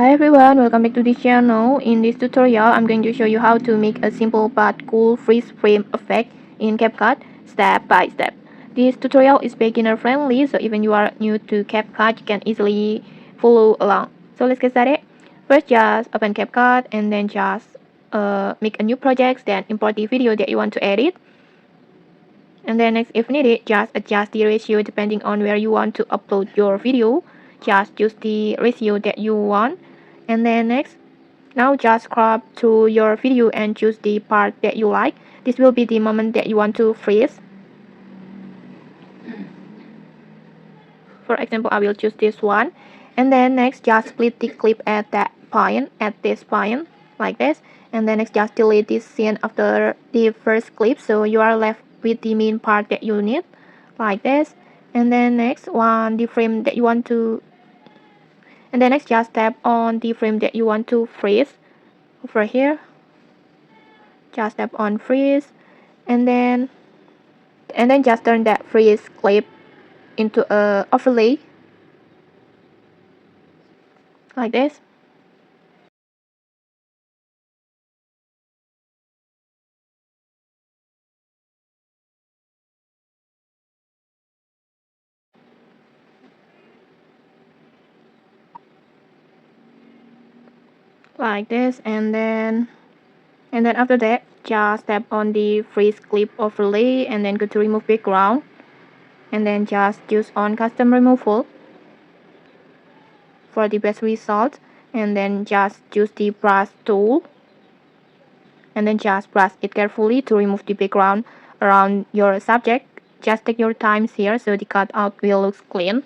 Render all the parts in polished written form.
Hi everyone, welcome back to this channel. In this tutorial, I'm going to show you how to make a simple but cool freeze frame effect in CapCut step by step. This tutorial is beginner friendly, so even you are new to CapCut, you can easily follow along. So let's get started. First, just open CapCut and then just make a new project, then import the video that you want to edit. And then next, if needed, just adjust the ratio depending on where you want to upload your video. Just choose the ratio that you want. And then next, now just crop through your video and choose the part that you like. This will be the moment that you want to freeze. For example, I will choose this one. And then next, just split the clip at that point, at this point, like this. And then next, just delete this scene after the first clip, so you are left with the main part that you need, like this. And then next one, the frame that you want to, and then next just tap on the frame that you want to freeze over here. Just tap on freeze, and then just turn that freeze clip into a overlay, like this. Like this, and then after that just tap on the freeze clip overlay and then go to remove background, and then just choose on custom removal for the best result, and then just choose the brush tool and then just brush it carefully to remove the background around your subject. Just take your time here so the cutout will look clean.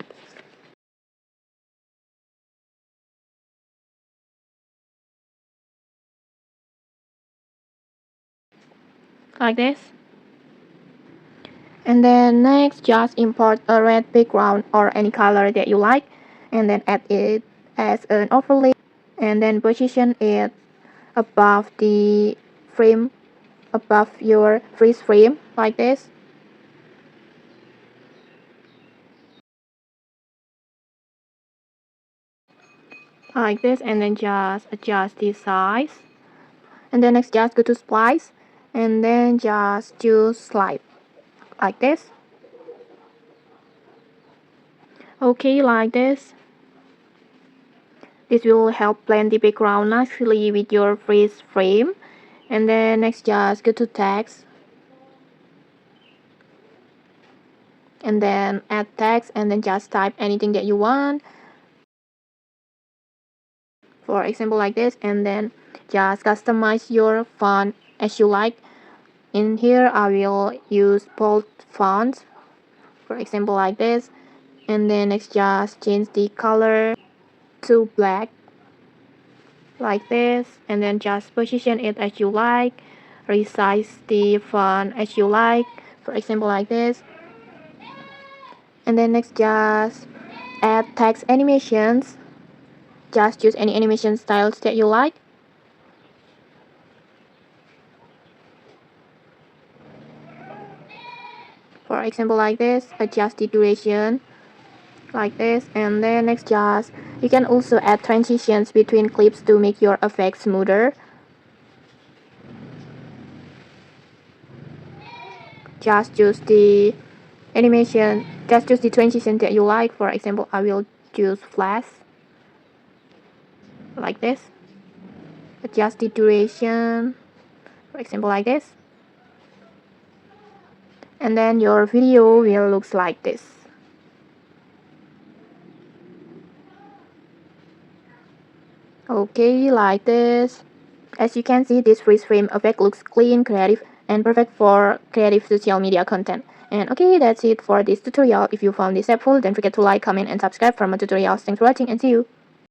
Like this. And then next just import a red background or any color that you like, and then add it as an overlay, and then position it above the frame, above your freeze frame, like this. Like this, and then just adjust the size. And then next just go to splice, and then just choose slide, like this. Okay, like this. This will help blend the background nicely with your freeze frame. And then next just go to text, and then add text, and then just type anything that you want, for example like this, and then just customize your font as you like. In here I will use bold fonts, for example like this. And then next just change the color to black, like this, and then just position it as you like, resize the font as you like, for example like this. And then next just add text animations. Just choose any animation styles that you like. For example like this, adjust the duration, like this. And then next just, you can also add transitions between clips to make your effect smoother. Just choose the animation, just choose the transition that you like. For example, I will choose flash, like this. Adjust the duration, for example like this. And then your video will look like this. Okay, like this. As you can see, this freeze frame effect looks clean, creative, and perfect for creative social media content. And okay, that's it for this tutorial. If you found this helpful, don't forget to like, comment, and subscribe for more tutorials. Thanks for watching, and see you!